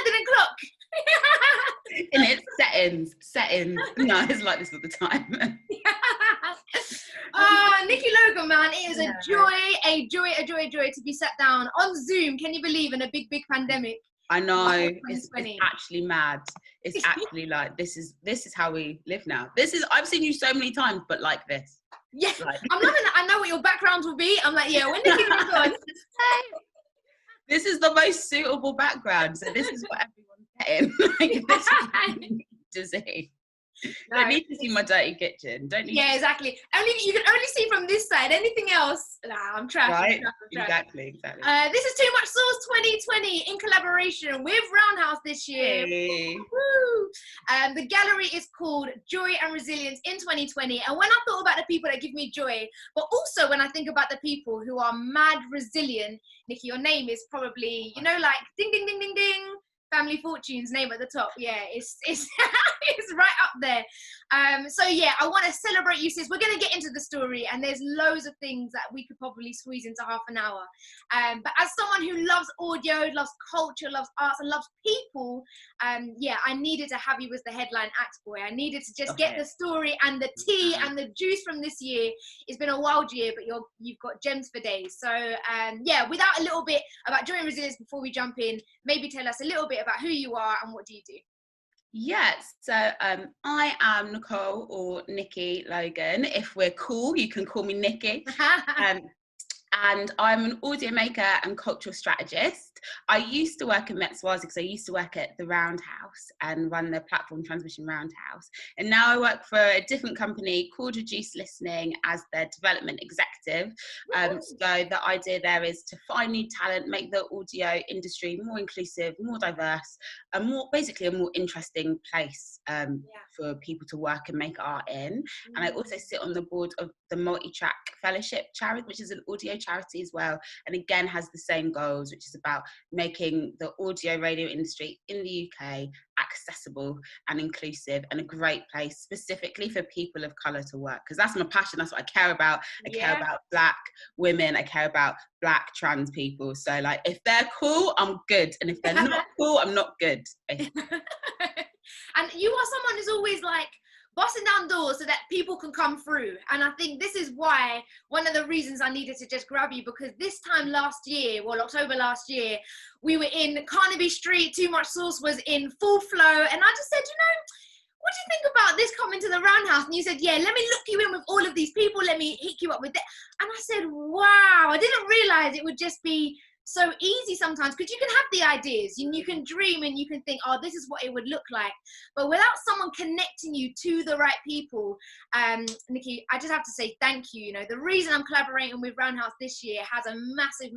I didn't clock. In its settings. No, it's like this all the time. Nicole Logan, man, it is a joy to be sat down on Zoom. Can you believe, in a big pandemic? I know, it's actually mad. It's actually like, this is how we live now. I've seen you so many times, but like this. Yes, like. I'm loving that. I know what your background will be. I'm like, yeah, when Nicole comes on. This is the most suitable background, so this is what everyone's getting. Like, this is what you need to see. No. Don't need to see my dirty kitchen. Don't need. Yeah, exactly. You can only see from this side. Anything else? Nah, I'm trash. Right? I'm trash. Exactly. This is Too Much Sauce 2020 in collaboration with Roundhouse this year. Hey. Woo! The gallery is called Joy and Resilience in 2020. And when I thought about the people that give me joy, but also when I think about the people who are mad resilient, Nikki, your name is probably, like ding, ding, ding, ding, ding. Family Fortune's name at the top. Yeah, it's it's right up there. So yeah, I want to celebrate you, sis. We're going to get into the story, and there's loads of things that we could probably squeeze into half an hour. But as someone who loves audio, loves culture, loves arts, and loves people, yeah, I needed to have you as the headline act boy. I needed to just get the story and the tea and the juice from this year. It's been a wild year, but you've got gems for days. So yeah, without a little bit about Joy and Resilience before we jump in, maybe tell us a little bit about who you are and what do you do? Yes, so I am Nicole, or Nikki Logan. If we're cool, you can call me Nikki. And I'm an audio maker and cultural strategist. I used to work at Swarzy because I used to work at the Roundhouse and run the platform Transmission Roundhouse. And now I work for a different company called Reduced Listening as their development executive. So the idea there is to find new talent, make the audio industry more inclusive, more diverse, and basically a more interesting place for people to work and make art in. And I also sit on the board of the Multitrack Fellowship charity, which is an audio charity as well, and again has the same goals, which is about making the audio radio industry in the UK accessible and inclusive and a great place specifically for people of colour to work, because that's my passion. That's what I care about. I care about Black women, I care about Black trans people. So like, if they're cool, I'm good, and if they're not cool, I'm not good. And you are someone who's always like busting down doors so that people can come through. And I think this is why, one of the reasons I needed to just grab you, because this time last year, October last year, we were in Carnaby Street, Too Much Sauce was in full flow. And I just said, what do you think about this coming to the Roundhouse? And you said, yeah, let me look you in with all of these people. Let me hit you up with that. And I said, wow, I didn't realize it would just be so easy sometimes, because you can have the ideas and you can dream and you can think, oh, this is what it would look like, but without someone connecting you to the right people, Nikki, I just have to say thank you. The reason I'm collaborating with Roundhouse this year has a massive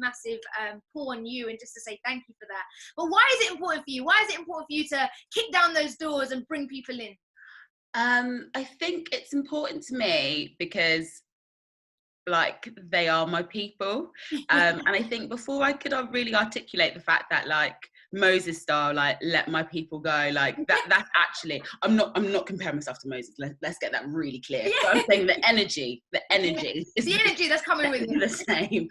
pull on you, and just to say thank you for that. But why is it important for you? Why is it important for you to kick down those doors and bring people in? I think it's important to me because like they are my people, and I think before I could really articulate the fact that like Moses style, like let my people go, like that's actually, I'm not comparing myself to Moses, let's get that really clear. So I'm saying the energy is the energy that's coming with you. The same.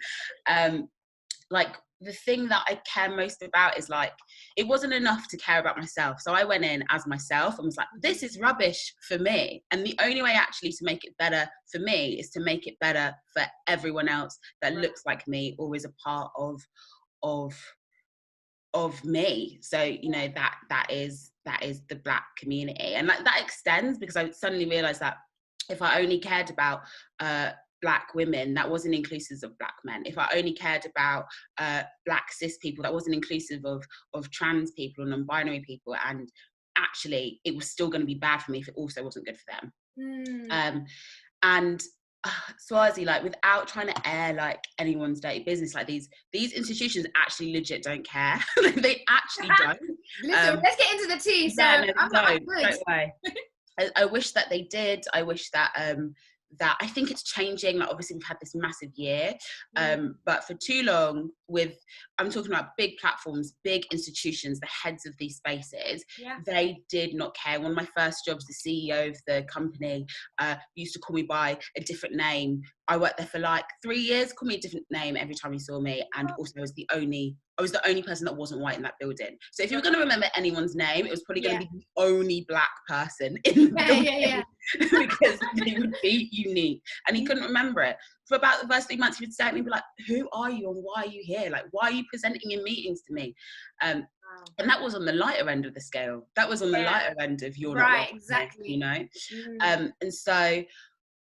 Like the thing that I care most about is like, it wasn't enough to care about myself. So I went in as myself and was like, this is rubbish for me. And the only way actually to make it better for me is to make it better for everyone else that looks like me or is a part of me. So, that is the Black community. And that extends, because I suddenly realized that if I only cared about, Black women, that wasn't inclusive of Black men. If I only cared about Black cis people, that wasn't inclusive of trans people and non-binary people. And actually, it was still going to be bad for me if it also wasn't good for them. And Swarzy, like, without trying to air like anyone's dirty business, like these institutions actually legit don't care. They actually don't. Listen, let's get into the tea. So yeah, no, don't worry. I wish that they did. I wish that that I think it's changing. Like, obviously we've had this massive year, but for too long, I'm talking about big platforms, big institutions, the heads of these spaces, they did not care. One of my first jobs, the CEO of the company used to call me by a different name. I worked there for like 3 years, call me a different name every time he saw me, and also I was the only I was the only person that wasn't white in that building. So if you were going to remember anyone's name, it was probably going to be the only black person in the building because they would be unique. And he couldn't remember it. For about the first 3 months, he would stare at me and be like, who are you and why are you here? Like, why are you presenting in meetings to me? And that was on the lighter end of the scale. That was on the lighter end of you're not welcome, exactly. you know? And so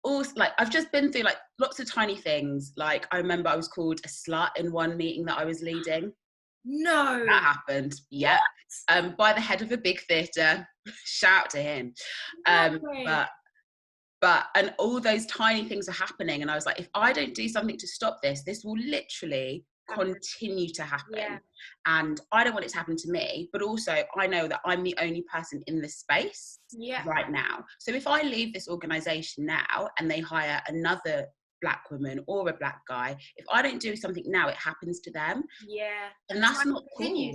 also, like, I've just been through like lots of tiny things. Like, I remember I was called a slut in one meeting that I was leading. No. That happened. Yeah. By the head of a big theatre. Shout out to him. But and all those tiny things are happening, and I was like, if I don't do something to stop this, this will literally continue to happen. And I don't want it to happen to me, but also I know that I'm the only person in this space right now. So if I leave this organization now and they hire another black woman or a black guy, if I don't do something now, it happens to them. And that's not cool.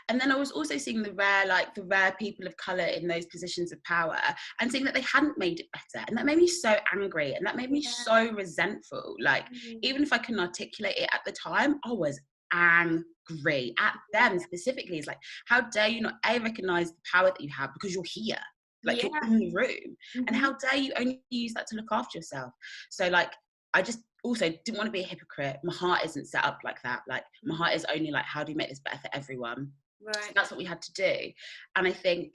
And then I was also seeing the rare people of color in those positions of power, and seeing that they hadn't made it better, and that made me so angry, and that made me so resentful. Like, even if I couldn't articulate it at the time, I was angry at them specifically. It's like, how dare you not recognize the power that you have because you're here, like you're in the room, and how dare you only use that to look after yourself. So like, I just also didn't want to be a hypocrite. My heart isn't set up like that. Like, my heart is only like, how do you make this better for everyone? So that's what we had to do. And I think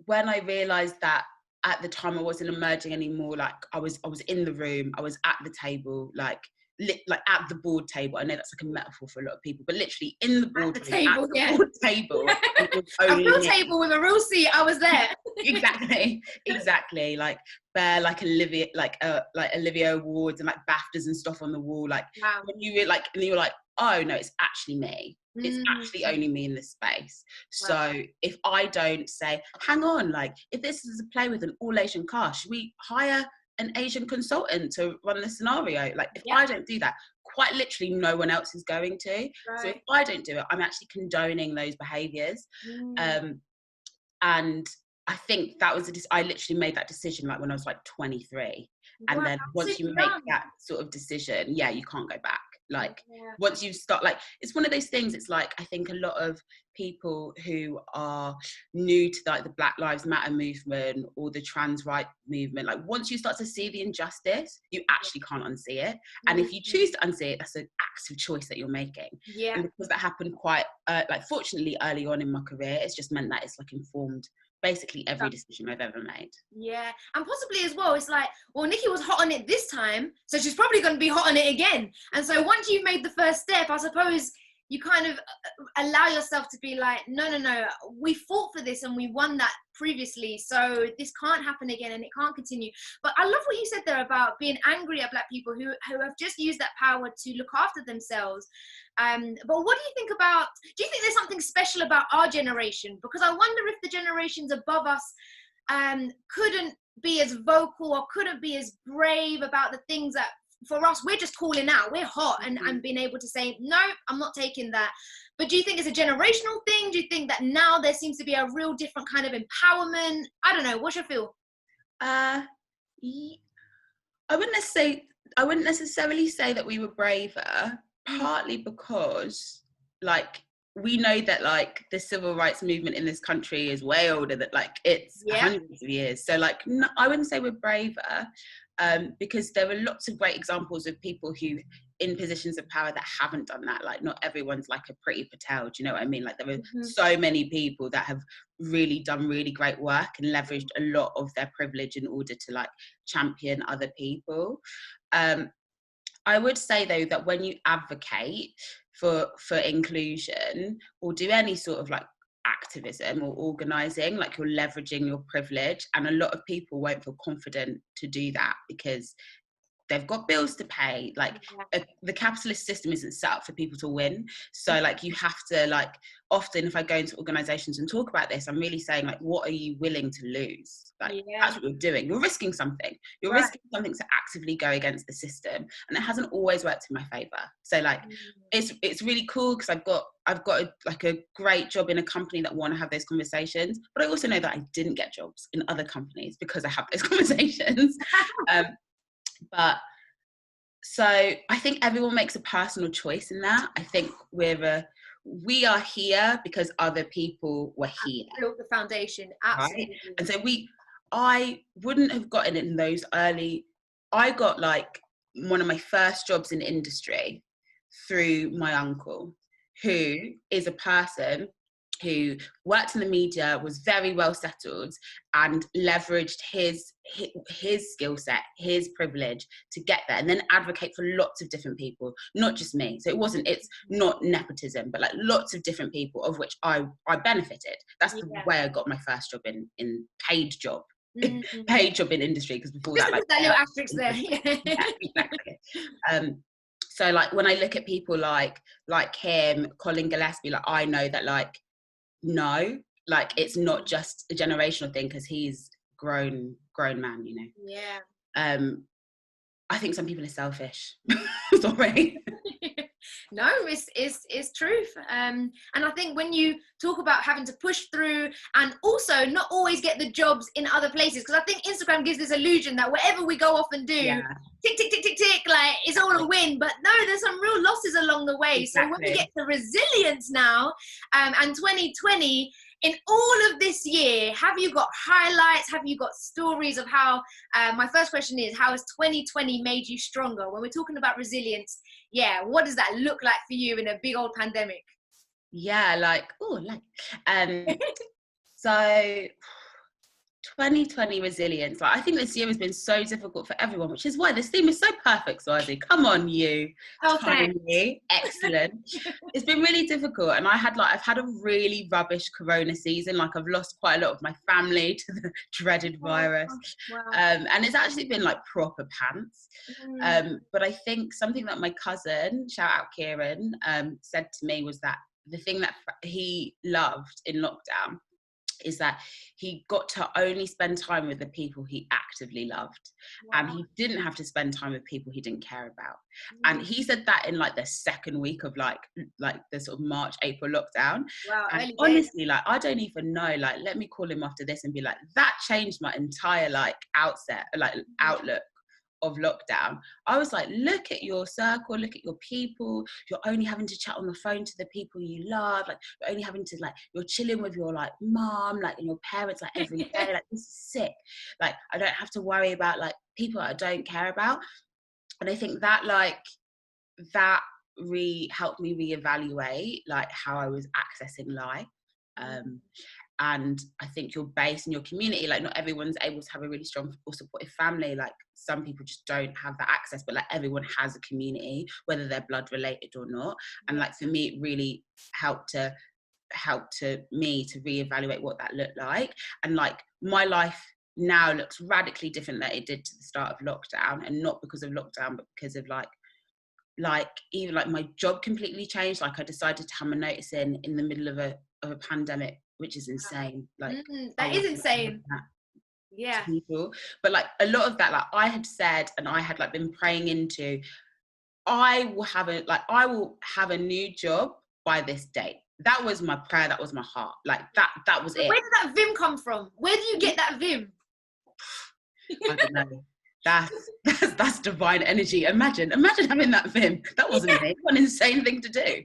when I realized that at the time I wasn't emerging anymore, like I was in the room, I was at the table, like at the board table. I know that's like a metaphor for a lot of people, but literally in the board table, board table. A real table with a real seat. I was there. exactly. Like bare, like Olivia awards and like BAFTAs and stuff on the wall. Like when you were like, and you were like, oh no, it's actually me. It's actually only me in this space. So if I don't say, hang on, like if this is a play with an all Asian cast, should we hire an Asian consultant to run the scenario? Like, if I don't do that, quite literally no one else is going to. So if I don't do it, I'm actually condoning those behaviors. And I think that was I literally made that decision like when I was like 23. And then once you make that sort of decision, you can't go back. Like once you start, like, it's one of those things. It's like, I think a lot of people who are new to like the Black Lives Matter movement or the trans right movement, like once you start to see the injustice, you actually can't unsee it. And if you choose to unsee it, that's an active choice that you're making. And because that happened quite like fortunately early on in my career, it's just meant that it's like informed basically every decision I've ever made. And possibly as well, it's like, well, Nikki was hot on it this time, so she's probably going to be hot on it again. And so once you've made the first step, I suppose you kind of allow yourself to be like, no, we fought for this and we won that previously, so this can't happen again and it can't continue. But I love what you said there about being angry at Black people who have just used that power to look after themselves. But what do you think about, do you think there's something special about our generation? Because I wonder if the generations above us couldn't be as vocal or couldn't be as brave about the things that, for us, we're just calling out, we're hot, and being able to say, no, I'm not taking that. But do you think it's a generational thing? Do you think that now there seems to be a real different kind of empowerment? I don't know, what's your feel? I wouldn't necessarily say that we were braver, partly because like we know that like the civil rights movement in this country is way older, that like it's hundreds of years. So like, no, I wouldn't say we're braver, because there are lots of great examples of people who in positions of power that haven't done that. Like not everyone's like a Priti Patel, do you know what I mean? Like there are so many people that have really done really great work and leveraged a lot of their privilege in order to like champion other people. I would say though that when you advocate for inclusion or do any sort of like activism or organising, like you're leveraging your privilege, and a lot of people won't feel confident to do that because they've got bills to pay. Like the capitalist system isn't set up for people to win. So like you have to, like, often if I go into organisations and talk about this, I'm really saying like, what are you willing to lose? Like that's what you're doing. You're risking something. You're risking something to actively go against the system, and it hasn't always worked in my favour. So like it's really cool because I've got a great job in a company that want to have those conversations, but I also know that I didn't get jobs in other companies because I have those conversations. But So I think everyone makes a personal choice in that. I think we are here because other people were here. Built the foundation, absolutely. Right? And so I wouldn't have gotten in those early. I got like one of my first jobs in industry through my uncle, who is a person who worked in the media, was very well settled, and leveraged his skill set, his privilege to get there, and then advocate for lots of different people, not just me. So it's not nepotism, but like lots of different people, of which I benefited. That's the way I got my first job in paid job. Paid job in industry, because before just that, like that little asterisk there. yeah, exactly. So like when I look at people like him, Colin Gillespie, like I know that like no, like it's not just a generational thing, because he's grown man, you know. Yeah. I think some people are selfish. Sorry. No, it's truth. And I think when you talk about having to push through and also not always get the jobs in other places, because I think Instagram gives this illusion that wherever we go off and do, tick, tick, tick, tick, tick, like it's all a win. But no, there's some real losses along the way. Exactly. So when we get to resilience now, and 2020, in all of this year, have you got highlights? Have you got stories of how, my first question is, how has 2020 made you stronger? When we're talking about resilience, what does that look like for you in a big old pandemic? So 2020 resilience. Like I think this year has been so difficult for everyone, which is why this theme is so perfect, Swarzy. Come on, you. Oh, thanks. Excellent. It's been really difficult, and I've had a really rubbish corona season. Like I've lost quite a lot of my family to the dreaded virus. Wow. And it's actually been like proper pants. But I think something that my cousin, shout out Kieran, said to me was that the thing that he loved in lockdown is that he got to only spend time with the people he actively loved. Wow. And he didn't have to spend time with people he didn't care about. And he said that in like the second week of like the sort of March, April lockdown. Wow, and honestly, like I don't even know, like let me call him after this and be like, that changed my entire like outlook of lockdown. I was like, look at your circle, look at your people. You're only having to chat on the phone to the people you love. Like you're only having to you're chilling with your like mom, like and your parents like every day. Like this is sick. Like I don't have to worry about like people that I don't care about. And I think that that helped me reevaluate like how I was accessing life. And I think your base and your community, like not everyone's able to have a really strong or supportive family. Like some people just don't have that access, but like everyone has a community, whether they're blood related or not. And like for me, it really helped me to reevaluate what that looked like. And like my life now looks radically different than it did to the start of lockdown, and not because of lockdown, but because of like even like my job completely changed. Like I decided to have a notice in the middle of a pandemic, which is insane. Like that is insane. Yeah. People. But like a lot of that, like I had said, and I had like been praying into, I will have a new job by this date. That was my prayer. That was my heart. Like that was it. Where did that vim come from? Where do you get that vim? I don't know. That's divine energy. Imagine having that vim. That wasn't me. What an insane thing to do.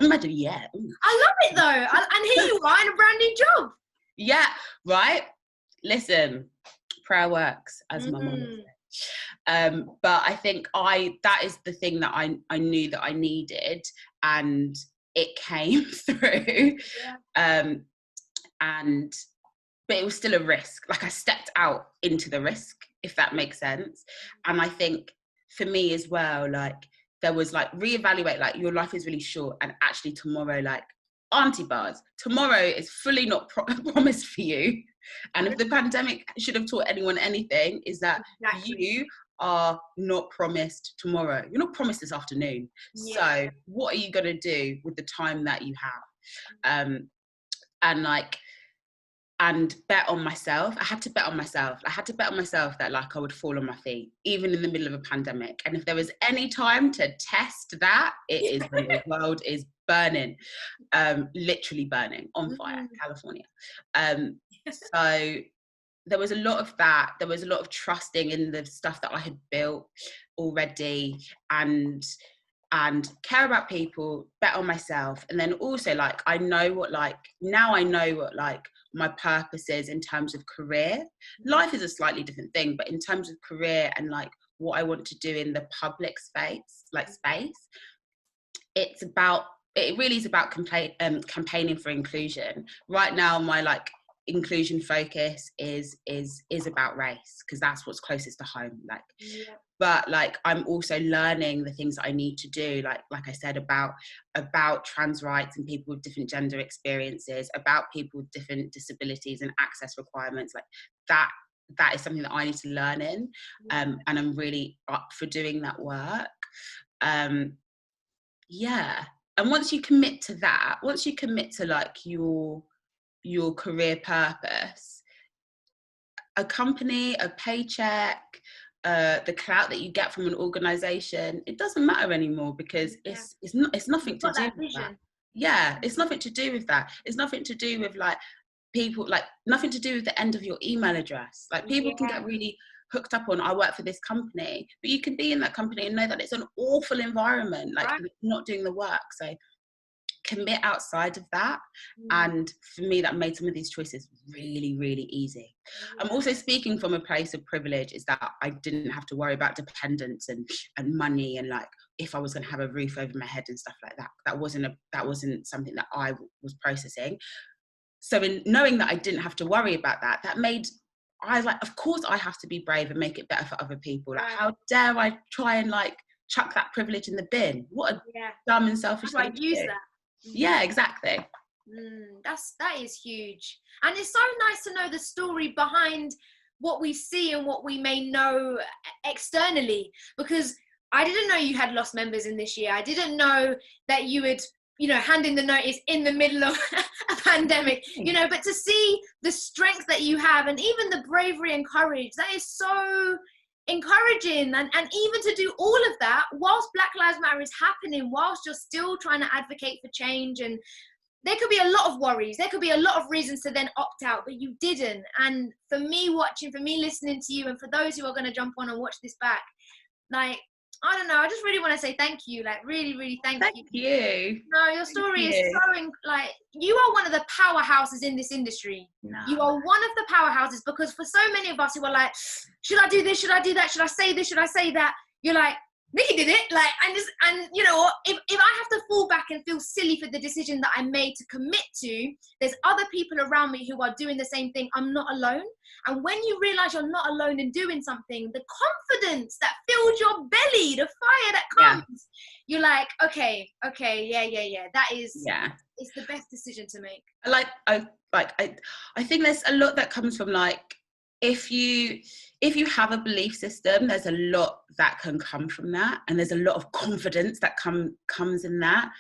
Imagine, I love it though. And here you are in a brand new job. Yeah, right. Listen, prayer works, as my mum would say. But I think that is the thing that I knew that I needed, and it came through. But it was still a risk. Like I stepped out into the risk, if that makes sense. And I think for me as well, like there was like reevaluate, like your life is really short, and actually tomorrow, like auntie bars, tomorrow is fully not promised for you. And if the pandemic should have taught anyone anything, is that you are not promised tomorrow. You're not promised this afternoon. So what are you going to do with the time that you have? And bet on myself. I had to bet on myself. That like I would fall on my feet, even in the middle of a pandemic. And if there was any time to test that, it is when the world is burning, literally burning on fire, California. So there was a lot of that. There was a lot of trusting in the stuff that I had built already, and care about people, bet on myself. And then also, like, I know what, like, now I know what, like, my purpose is in terms of career. Life is a slightly different thing, but in terms of career and like what I want to do in the public space, it really is about campaigning for inclusion. Right now, my like inclusion focus is about race, because that's what's closest to home. Like, but like, I'm also learning the things that I need to do, like I said, about trans rights and people with different gender experiences, about people with different disabilities and access requirements. Like that is something that I need to learn in, and I'm really up for doing that work. And once you commit to that, once you commit to like your career purpose, a company, a paycheck, the clout that you get from an organization, it doesn't matter anymore, because it's nothing to do with that. Yeah, it's nothing to do with that. It's nothing to do with like people, like nothing to do with the end of your email address. Like, people can get really hooked up on, I work for this company, but you can be in that company and know that it's an awful environment, like not doing the work. So commit outside of that. And for me, that made some of these choices really, really easy. I'm also speaking from a place of privilege, is that I didn't have to worry about dependence and money, and like if I was going to have a roof over my head and stuff like that. That wasn't something that I was processing. So in knowing that I didn't have to worry about that, I was like, of course I have to be brave and make it better for other people. Like, how dare I try and like chuck that privilege in the bin? What a dumb and selfish thing to do. Yeah, exactly. That is huge. And it's so nice to know the story behind what we see and what we may know externally, because I didn't know you had lost members in this year. I didn't know that you would, hand in the notice in the middle of a pandemic, but to see the strength that you have, and even the bravery and courage, that is so encouraging. And even to do all of that whilst Black Lives Matter is happening, whilst you're still trying to advocate for change. And there could be a lot of worries, there could be a lot of reasons to then opt out, but you didn't. And for me listening to you, and for those who are going to jump on and watch this back, like, I don't know, I just really want to say thank you, like really, really thank you. No, your story is so, like, you are one of the powerhouses in this industry. No. You are one of the powerhouses, because for so many of us who are like, should I do this, should I do that, should I say this, should I say that, you're like, Nikki did it, like, and you know what, if I have to fall back and feel silly for the decision that I made to commit to, there's other people around me who are doing the same thing. I'm not alone. And when you realize you're not alone in doing something, the confidence that fills your belly, the fire that comes, you're like, okay, yeah, that is, it's the best decision to make. I think there's a lot that comes from, like, if you have a belief system, there's a lot that can come from that, and there's a lot of confidence that comes in that.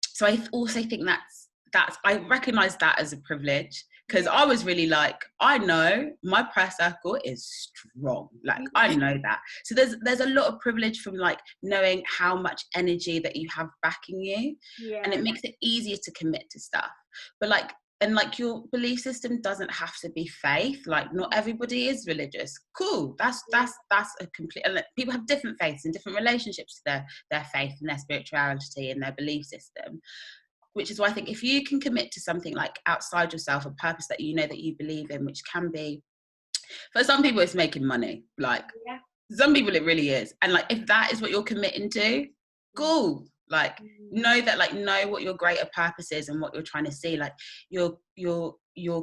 So I also think that's I recognize that as a privilege, because I was really like, I know my press circle is strong, like I know that. So there's a lot of privilege from like knowing how much energy that you have backing you, and it makes it easier to commit to stuff. But like, and like, your belief system doesn't have to be faith. Like, not everybody is religious. Cool. That's a complete, and people have different faiths and different relationships to their faith and their spirituality and their belief system. Which is why I think if you can commit to something like outside yourself, a purpose that you know that you believe in, which can be, for some people it's making money. Like, some people it really is. And like, if that is what you're committing to, cool. Like, know what your greater purpose is and what you're trying to see. Like, your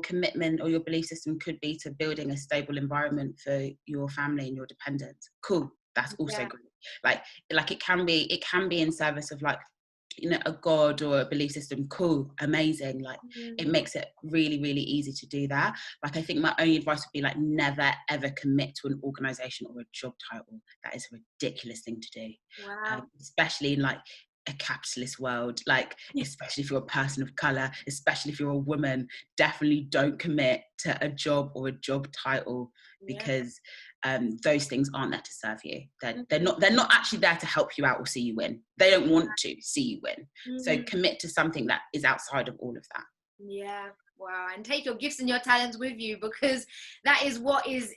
commitment or your belief system could be to building a stable environment for your family and your dependents. Cool. That's also great. Like it can be in service of, like, you know, a god or a belief system. Cool, amazing. Like, it makes it really, really easy to do that. Like, I think my only advice would be, like, never ever commit to an organization or a job title. That is a ridiculous thing to do. Wow. Especially in like a capitalist world, like, especially if you're a person of color, especially if you're a woman, definitely don't commit to a job or a job title, because those things aren't there to serve you. They're not actually there to help you out or see you win. They don't want to see you win. So commit to something that is outside of all of that. Yeah. Wow. And take your gifts and your talents with you, because that is what is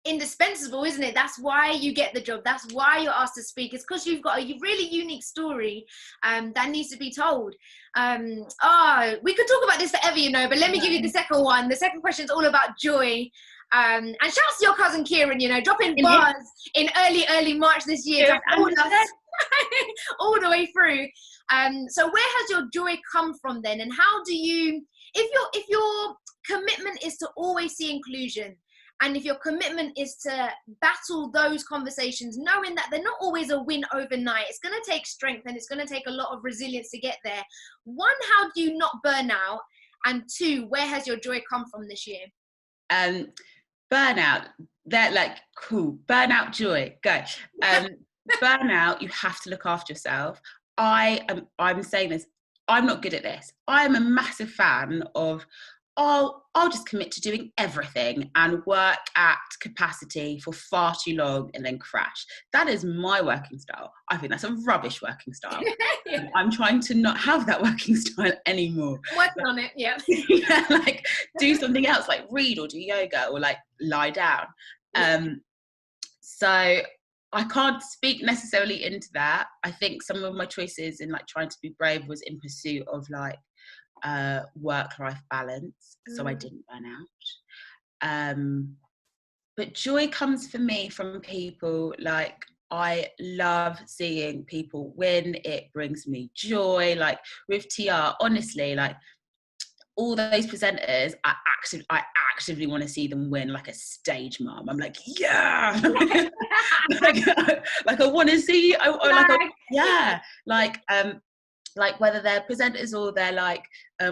indispensable, isn't it? That's why you get the job. That's why you're asked to speak. It's because you've got a really unique story that needs to be told. We could talk about this forever, you know, but let me give you the second one. The second question is all about joy. And shouts to your cousin Kieran, you know, dropping bars in early March this year to hold us all the way through. So where has your joy come from then? And how do you, if your commitment is to always see inclusion, and if your commitment is to battle those conversations, knowing that they're not always a win overnight, it's going to take strength and it's going to take a lot of resilience to get there. One, how do you not burn out? And two, where has your joy come from this year? Burnout, they're like, cool, burnout, joy, go. Burnout, you have to look after yourself. I'm saying this, I'm not good at this. I'm a massive fan of, I'll just commit to doing everything and work at capacity for far too long and then crash. That is my working style. I think that's a rubbish working style. Yeah. I'm trying to not have that working style anymore. Working on it, yeah. Yeah, like do something else, like read or do yoga or like lie down. So I can't speak necessarily into that. I think some of my choices in like trying to be brave was in pursuit of like work-life balance, so I didn't burn out. But joy comes for me from people. Like, I love seeing people win. It brings me joy. Like with TR, honestly, like all those presenters, I actively want to see them win, like a stage mom. I'm like, yeah. like I want to see, like whether they're presenters or they're like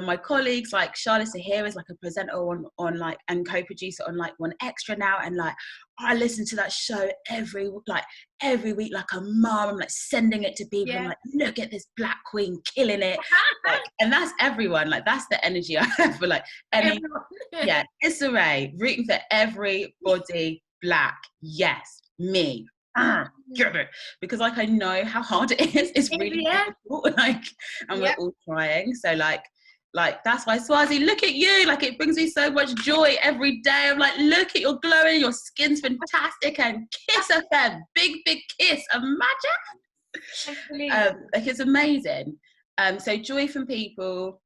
my colleagues, like Charlotte Sahir is like a presenter on like, and co-producer on like One Extra now, and like I listen to that show every week like a mom. I'm like sending it to people. I'm like, look at this black queen killing it. Like, and that's everyone. Like that's the energy I have for like any Issa Rae, rooting for everybody black. Yes, me. Get it, because like I know how hard it is. It's really difficult, like, and we're all trying. So like that's why Swarzy, look at you, like it brings me so much joy every day. I'm like, look at your glowing, your skin's fantastic, and kiss FM, big kiss, imagine. Like it's amazing. So joy from people,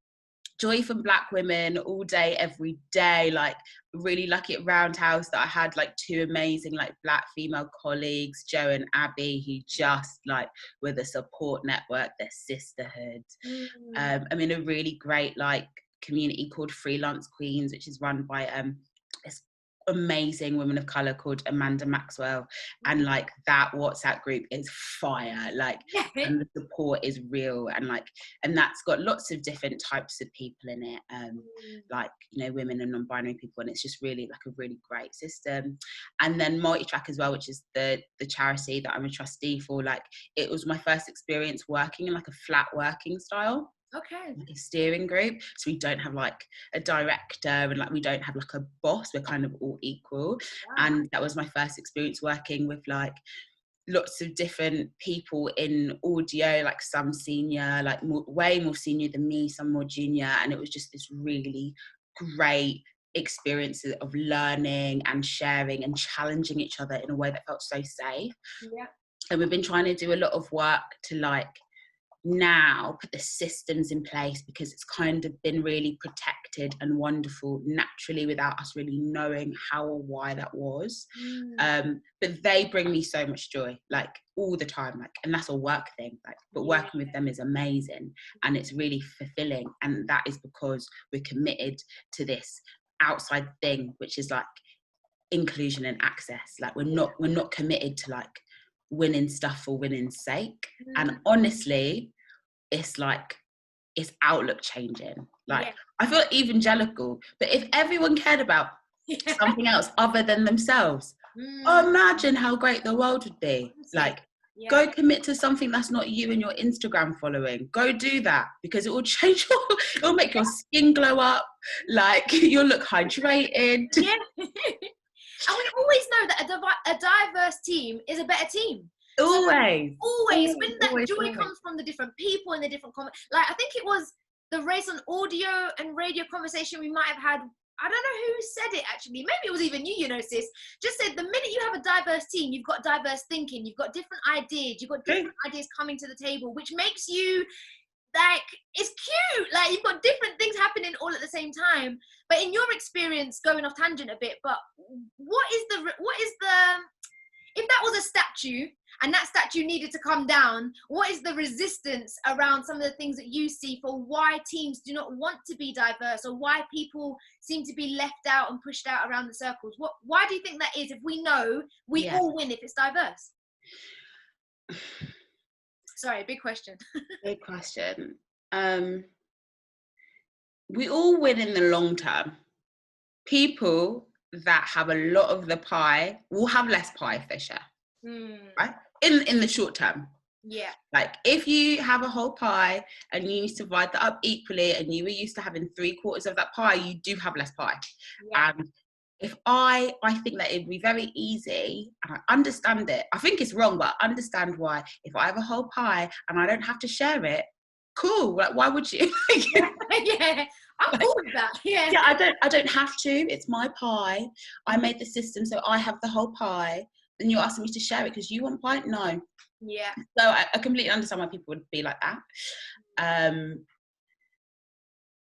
joy from black women all day, every day. Like really lucky at Roundhouse that I had like two amazing like black female colleagues, Jo and Abby, who just like were the support network, their sisterhood. I'm in a really great like community called Freelance Queens, which is run by this amazing woman of color called Amanda Maxwell, and like that WhatsApp group is fire, like and the support is real, and like, and that's got lots of different types of people in it, like, you know, women and non-binary people, and it's just really like a really great system. And then Multitrack as well, which is the charity that I'm a trustee for. Like it was my first experience working in like a flat working style. Okay. Like a steering group, so we don't have like a director and like we don't have like a boss, we're kind of all equal. And that was my first experience working with like lots of different people in audio, like some senior, like way more senior than me, some more junior, and it was just this really great experience of learning and sharing and challenging each other in a way that felt so safe. And we've been trying to do a lot of work to like now put the systems in place, because it's kind of been really protected and wonderful naturally without us really knowing how or why that was. But they bring me so much joy, like all the time, like, and that's a work thing, like, but working with them is amazing and it's really fulfilling, and that is because we're committed to this outside thing, which is like inclusion and access. Like we're not committed to like winning stuff for winning's sake. And honestly, it's like, it's outlook changing. Like I feel evangelical, but if everyone cared about something else other than themselves, imagine how great the world would be. Like go commit to something that's not you and your Instagram following. Go do that, because it will change it'll make your skin glow up, like you'll look hydrated. And we always know that a diverse team is a better team. Always. When that joy comes from the different people and the different comments. Like I think it was the race on audio and radio conversation we might have had, I don't know who said it actually, maybe it was even you, sis, just said the minute you have a diverse team, you've got diverse thinking, you've got different ideas, you've got different ideas coming to the table, which makes you, like, it's cute, like you've got different things happening all at the same time. But in your experience, going off tangent a bit, but what is the if that was a statue and that statue needed to come down, what is the resistance around some of the things that you see for why teams do not want to be diverse, or why people seem to be left out and pushed out around the circles? Why do you think that is, if we know we all win if it's diverse? Sorry, big question. Big question. We all win in the long term. People that have a lot of the pie will have less pie if they share, right? In the short term. Yeah. Like if you have a whole pie and you used to divide that up equally and you were used to having 3/4 of that pie, you do have less pie. Yeah. And if I think that it'd be very easy, and I understand it. I think it's wrong, but I understand why. If I have a whole pie and I don't have to share it, cool. Like, why would you? Yeah, I'm cool with that. Yeah. Yeah, I don't have to. It's my pie. I made the system, so I have the whole pie. Then you're asking me to share it because you want pie? No. Yeah. So I completely understand why people would be like that.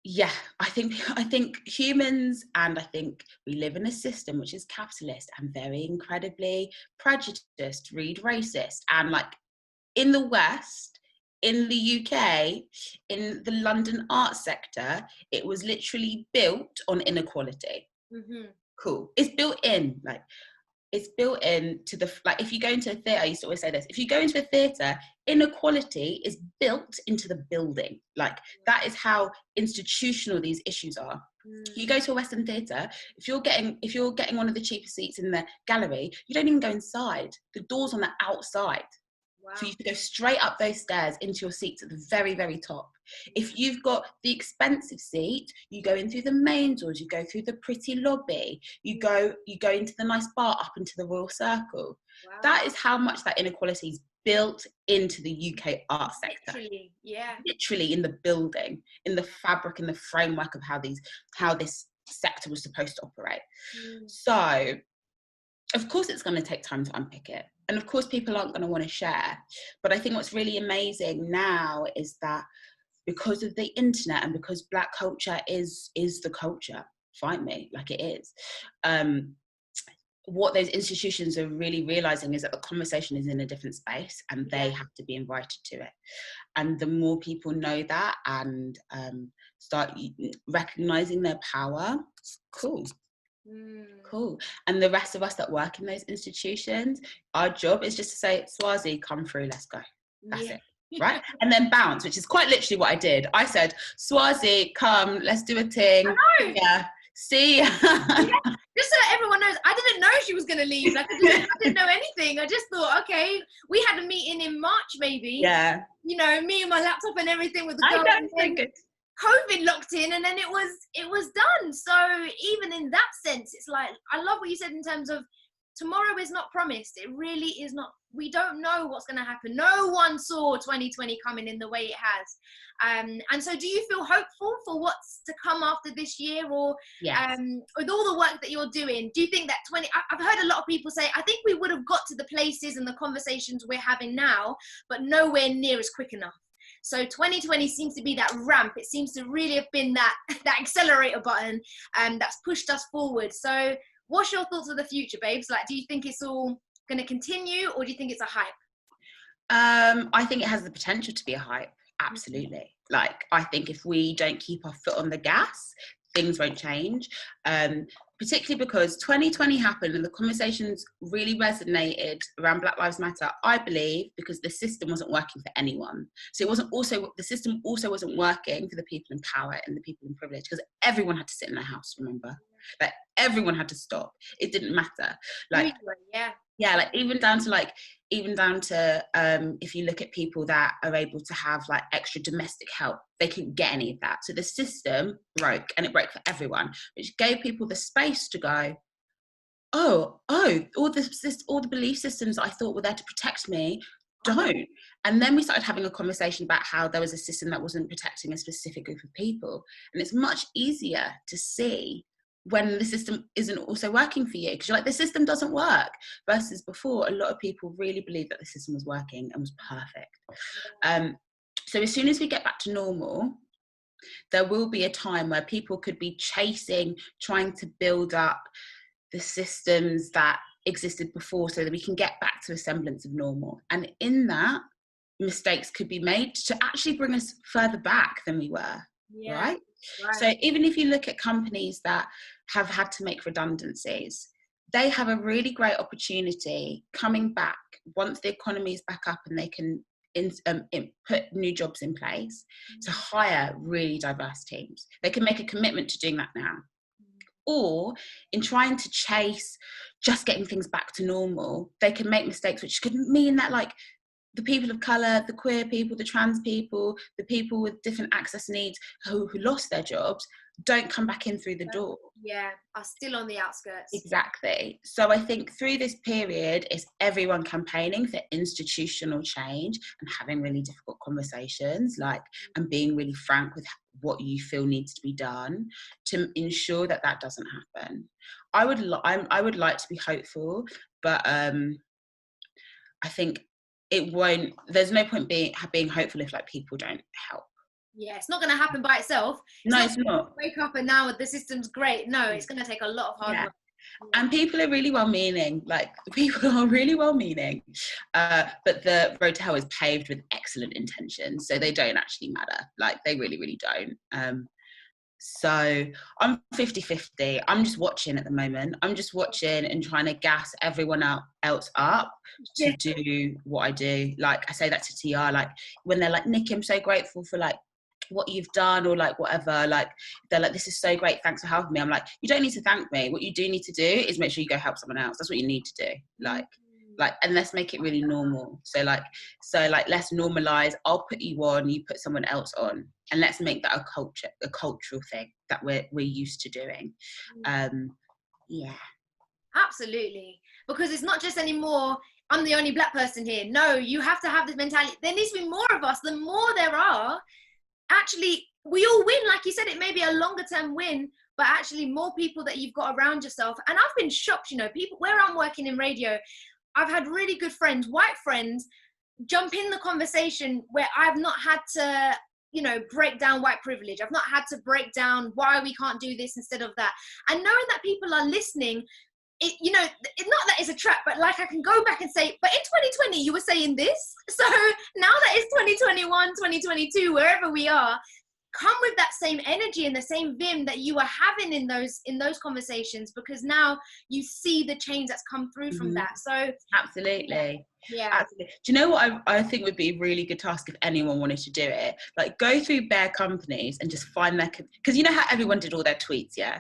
Yeah, I think humans, and I think we live in a system which is capitalist and very incredibly prejudiced, read racist. And like in the West, in the UK, in the London arts sector, it was literally built on inequality. Cool. It's built in, like, it's built in to the, like, if you go into a theatre, I used to always say this, if you go into a theatre, inequality is built into the building. Like, that is how institutional these issues are. You go to a Western theatre, if you're getting one of the cheaper seats in the gallery, you don't even go inside. The door's on the outside. Wow. For you to go straight up those stairs into your seats at the very, very top. If you've got the expensive seat, you go in through the main doors, you go through the pretty lobby, you go into the nice bar up into the Royal Circle. Wow. That is how much that inequality is built into the UK art sector. Literally, yeah. Literally in the building, in the fabric, in the framework of how this sector was supposed to operate. So, of course, it's going to take time to unpick it. And of course, people aren't going to want to share. But I think what's really amazing now is that because of the internet and because Black culture is the culture, fight me, like it is, what those institutions are really realizing is that the conversation is in a different space and they have to be invited to it. And the more people know that and start recognizing their power, cool. Cool. And the rest of us that work in those institutions, our job is just to say, Swarzy, come through, let's go. That's it. Right? And then bounce, which is quite literally what I did. I said, Swarzy, come, let's do a thing. I know. Yeah. See? Just so everyone knows, I didn't know she was going to leave. Like, I didn't know anything. I just thought, okay, we had a meeting in March, maybe. Yeah. You know, me and my laptop and everything with the girl. I know, good. COVID locked in, and then it was done. So even in that sense, it's like, I love what you said in terms of tomorrow is not promised. It really is not. We don't know what's going to happen. No one saw 2020 coming in the way it has. And so do you feel hopeful for what's to come after this year, or with all the work that you're doing, do you think that I've heard a lot of people say, I think we would have got to the places and the conversations we're having now, but nowhere near as quick enough. So 2020 seems to be that ramp. It seems to really have been that accelerator button that's pushed us forward. So what's your thoughts of the future, babes? Like, do you think it's all going to continue, or do you think it's a hype? I think it has the potential to be a hype. Absolutely. Like, I think if we don't keep our foot on the gas, things won't change. Particularly because 2020 happened and the conversations really resonated around Black Lives Matter, I believe, because the system wasn't working for anyone. So the system also wasn't working for the people in power and the people in privilege, because everyone had to sit in their house, remember? Like, everyone had to stop. It didn't matter. Like, yeah, like even down to if you look at people that are able to have like extra domestic help, they couldn't get any of that. So the system broke, and it broke for everyone, which gave people the space to go, oh, all the belief systems I thought were there to protect me don't. And then we started having a conversation about how there was a system that wasn't protecting a specific group of people. And it's much easier to see when the system isn't also working for you, because you're like, the system doesn't work. Versus before, a lot of people really believed that the system was working and was perfect. So as soon as we get back to normal, there will be a time where people could be trying to build up the systems that existed before so that we can get back to a semblance of normal. And in that, mistakes could be made to actually bring us further back than we were, right? So even if you look at companies that have had to make redundancies, they have a really great opportunity coming back once the economy is back up and they can put new jobs in place to hire really diverse teams. They can make a commitment to doing that now. Or in trying to chase just getting things back to normal, they can make mistakes which could mean that, like, the people of colour, the queer people, the trans people, the people with different access needs who lost their jobs don't come back in through the door. Yeah, are still on the outskirts. Exactly. So I think through this period, it's everyone campaigning for institutional change and having really difficult conversations, and being really frank with what you feel needs to be done to ensure that that doesn't happen. I would like to be hopeful, but I think it won't. There's no point being hopeful if people don't help. Yeah, it's not going to happen by itself. It's not. Wake up and now the system's great. No, it's going to take a lot of hard work. And people are really well-meaning. People are really well-meaning, but the road to hell is paved with excellent intentions, so they don't actually matter. They really, really don't. So I'm 50-50. I'm just watching at the moment. I'm just watching and trying to gas everyone else up to do what I do. I say that to TR, when they're like, Nick, I'm so grateful for what you've done, or whatever, they're like, this is so great, thanks for helping me. I'm like, you don't need to thank me. What you do need to do is make sure you go help someone else. That's what you need to do. And let's make it really normal. So let's normalize. I'll put you on, you put someone else on, and let's make that a cultural thing that we're used to doing. Yeah, absolutely. Because it's not just anymore, I'm the only black person here. No, you have to have this mentality. There needs to be more of us. The more there are, actually, we all win. Like you said, it may be a longer term win, but actually more people that you've got around yourself. And I've been shocked, people where I'm working in radio, I've had really good friends, white friends, jump in the conversation where I've not had to, break down white privilege. I've not had to break down why we can't do this instead of that. And knowing that people are listening, it's not that it's a trap, but I can go back and say, but in 2020, you were saying this. So now that it's 2021, 2022, wherever we are, come with that same energy and the same vim that you were having in those conversations, because now you see the change that's come through from that. So absolutely. Yeah. Absolutely. Do you know what I think would be a really good task if anyone wanted to do it? Go through bare companies and just find their, because you know how everyone did all their tweets, yeah?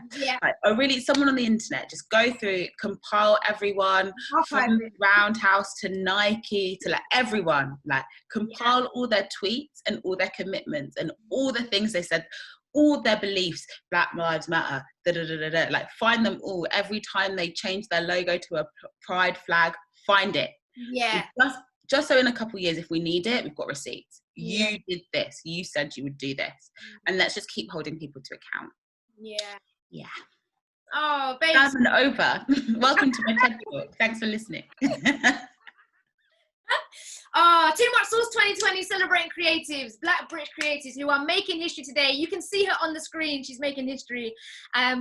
Someone on the internet, just go through, compile everyone from Roundhouse to Nike to everyone, compile all their tweets and all their commitments and all the things they said, all their beliefs, Black Lives Matter, find them all. Every time they change their logo to a pride flag, find it. Yeah. Just so in a couple of years, if we need it, we've got receipts. You did this. You said you would do this. And let's just keep holding people to account. Yeah. Oh, babe. That's over. Welcome to my TED Talk. Thanks for listening. Too Much Sauce 2020, celebrating creatives, Black British creatives who are making history today. You can see her on the screen. She's making history.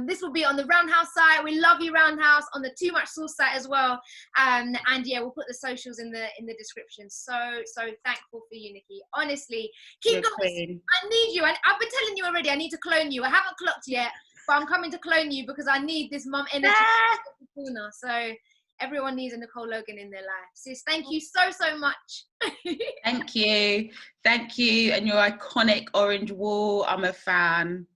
This will be on the Roundhouse site. We love you, Roundhouse, on the Too Much Sauce site as well. And yeah, we'll put the socials in the description. So thankful for you, Nikki. Honestly, keep going. I need you. I've been telling you already, I need to clone you. I haven't clocked yet, but I'm coming to clone you because I need this mum energy. So everyone needs a Nicole Logan in their life. Sis, thank you so much. Thank you. And your iconic orange wall, I'm a fan.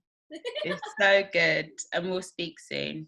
It's so good. And we'll speak soon.